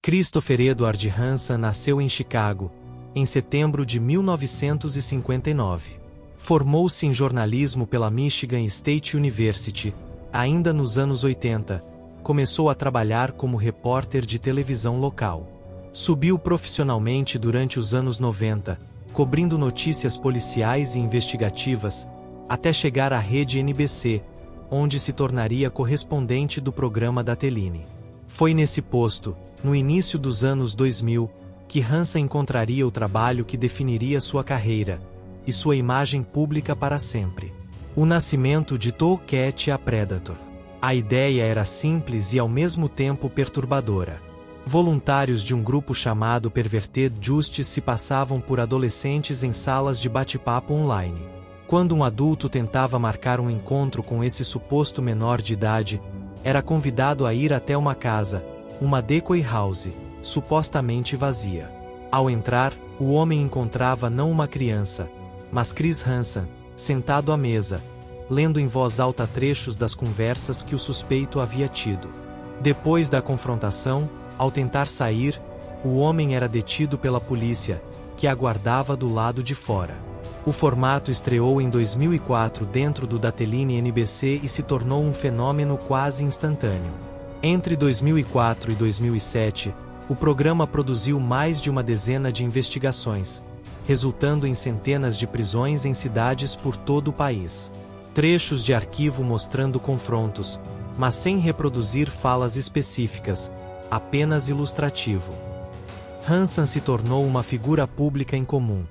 Christopher Edward Hansen nasceu em Chicago, em setembro de 1959. Formou-se em jornalismo pela Michigan State University. Ainda nos anos 80, começou a trabalhar como repórter de televisão local. Subiu profissionalmente durante os anos 90, cobrindo notícias policiais e investigativas, até chegar à rede NBC, onde se tornaria correspondente do programa da Teline. Foi nesse posto, no início dos anos 2000, que Hansen encontraria o trabalho que definiria sua carreira e sua imagem pública para sempre. O nascimento de Tomcat a Predator. A ideia era simples e ao mesmo tempo perturbadora. Voluntários de um grupo chamado Perverted Justice se passavam por adolescentes em salas de bate-papo online. Quando um adulto tentava marcar um encontro com esse suposto menor de idade, era convidado a ir até uma casa, uma decoy house, supostamente vazia. Ao entrar, o homem encontrava não uma criança, mas Chris Hansen, sentado à mesa, lendo em voz alta trechos das conversas que o suspeito havia tido. Depois da confrontação, ao tentar sair, o homem era detido pela polícia, que aguardava do lado de fora. O formato estreou em 2004 dentro do da Teline NBC e se tornou um fenômeno quase instantâneo. Entre 2004 e 2007, o programa produziu mais de uma dezena de investigações, resultando em centenas de prisões em cidades por todo o país. Trechos de arquivo mostrando confrontos, mas sem reproduzir falas específicas, apenas ilustrativo. Hansen se tornou uma figura pública em comum,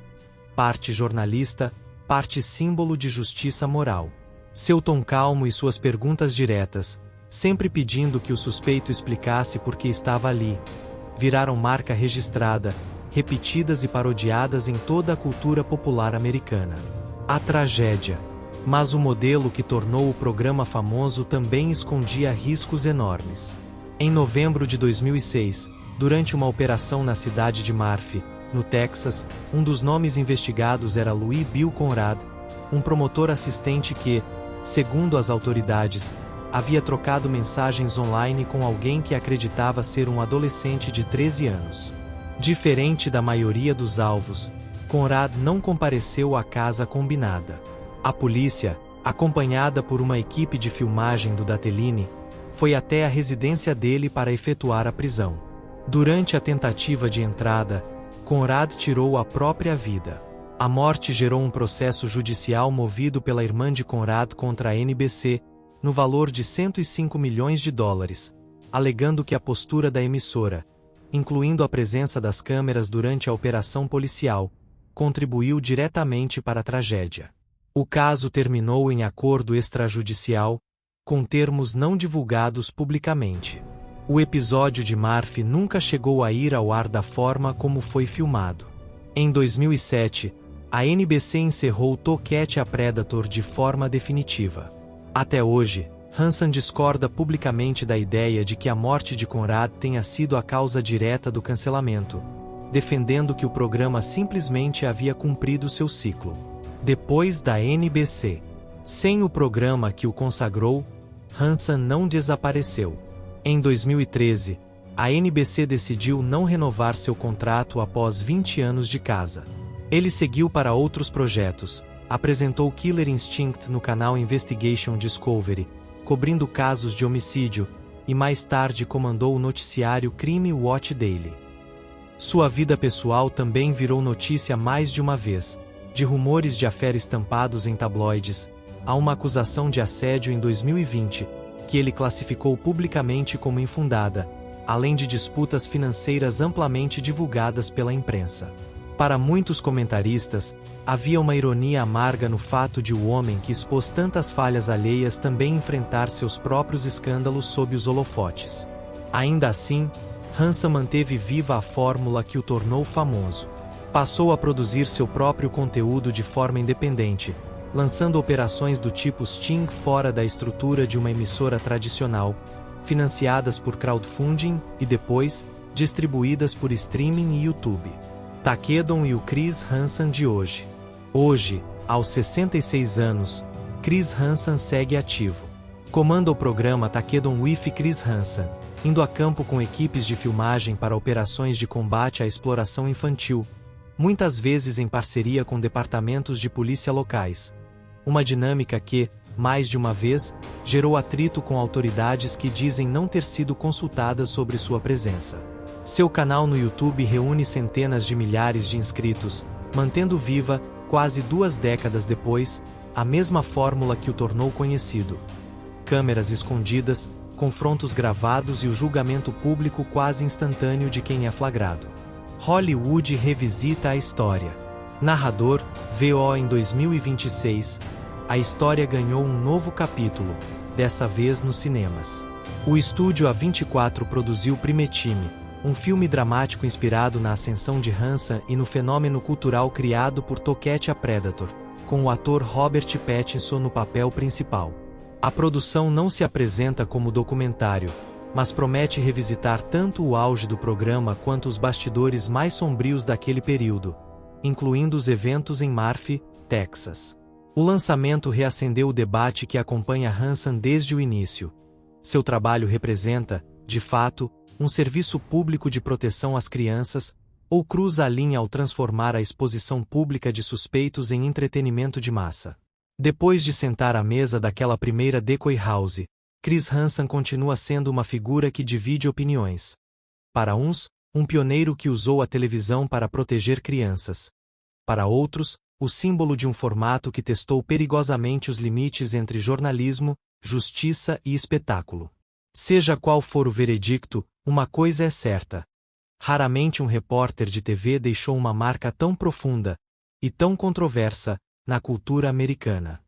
parte jornalista, parte símbolo de justiça moral. Seu tom calmo e suas perguntas diretas, sempre pedindo que o suspeito explicasse por que estava ali, viraram marca registrada, repetidas e parodiadas em toda a cultura popular americana. A tragédia. Mas o modelo que tornou o programa famoso também escondia riscos enormes. Em novembro de 2006, durante uma operação na cidade de Murphy, no Texas, um dos nomes investigados era Louis Bill Conrad, um promotor assistente que, segundo as autoridades, havia trocado mensagens online com alguém que acreditava ser um adolescente de 13 anos. Diferente da maioria dos alvos, Conrad não compareceu à casa combinada. A polícia, acompanhada por uma equipe de filmagem do da Teline, foi até a residência dele para efetuar a prisão. Durante a tentativa de entrada, Conrad tirou a própria vida. A morte gerou um processo judicial movido pela irmã de Conrad contra a NBC, no valor de $105 milhões, alegando que a postura da emissora, incluindo a presença das câmeras durante a operação policial, contribuiu diretamente para a tragédia. O caso terminou em acordo extrajudicial, com termos não divulgados publicamente. O episódio de Murphy nunca chegou a ir ao ar da forma como foi filmado. Em 2007, a NBC encerrou Tomcat a Predator de forma definitiva. Até hoje, Hansen discorda publicamente da ideia de que a morte de Conrad tenha sido a causa direta do cancelamento, defendendo que o programa simplesmente havia cumprido seu ciclo. Depois da NBC. Sem o programa que o consagrou, Hansen não desapareceu. Em 2013, a NBC decidiu não renovar seu contrato após 20 anos de casa. Ele seguiu para outros projetos, apresentou Killer Instinct no canal Investigation Discovery, cobrindo casos de homicídio, e mais tarde comandou o noticiário Crime Watch Daily. Sua vida pessoal também virou notícia mais de uma vez, de rumores de afera estampados em tabloides, a uma acusação de assédio em 2020, que ele classificou publicamente como infundada, além de disputas financeiras amplamente divulgadas pela imprensa. Para muitos comentaristas, havia uma ironia amarga no fato de o homem que expôs tantas falhas alheias também enfrentar seus próprios escândalos sob os holofotes. Ainda assim, Hansen manteve viva a fórmula que o tornou famoso. Passou a produzir seu próprio conteúdo de forma independente, lançando operações do tipo Sting fora da estrutura de uma emissora tradicional, financiadas por crowdfunding e depois, distribuídas por streaming e YouTube. Takedon e o Chris Hansen de hoje. Hoje, aos 66 anos, Chris Hansen segue ativo. Comanda o programa Takedon with Chris Hansen, indo a campo com equipes de filmagem para operações de combate à exploração infantil, muitas vezes em parceria com departamentos de polícia locais. Uma dinâmica que, mais de uma vez, gerou atrito com autoridades que dizem não ter sido consultadas sobre sua presença. Seu canal no YouTube reúne centenas de milhares de inscritos, mantendo viva, quase 2 décadas depois, a mesma fórmula que o tornou conhecido. Câmeras escondidas, confrontos gravados e o julgamento público quase instantâneo de quem é flagrado. Hollywood revisita a história. Narrador, VO em 2026, a história ganhou um novo capítulo, dessa vez nos cinemas. O estúdio A24 produziu Primetime, um filme dramático inspirado na ascensão de Hansan e no fenômeno cultural criado por Toquete a Predator, com o ator Robert Pattinson no papel principal. A produção não se apresenta como documentário, mas promete revisitar tanto o auge do programa quanto os bastidores mais sombrios daquele período, incluindo os eventos em Murphy, Texas. O lançamento reacendeu o debate que acompanha Hansan desde o início. Seu trabalho representa, de fato, um serviço público de proteção às crianças, ou cruza a linha ao transformar a exposição pública de suspeitos em entretenimento de massa. Depois de sentar à mesa daquela primeira Decoy House, Chris Hansan continua sendo uma figura que divide opiniões. Para uns, um pioneiro que usou a televisão para proteger crianças. Para outros, o símbolo de um formato que testou perigosamente os limites entre jornalismo, justiça e espetáculo. Seja qual for o veredicto, uma coisa é certa. Raramente um repórter de TV deixou uma marca tão profunda, e tão controversa, na cultura americana.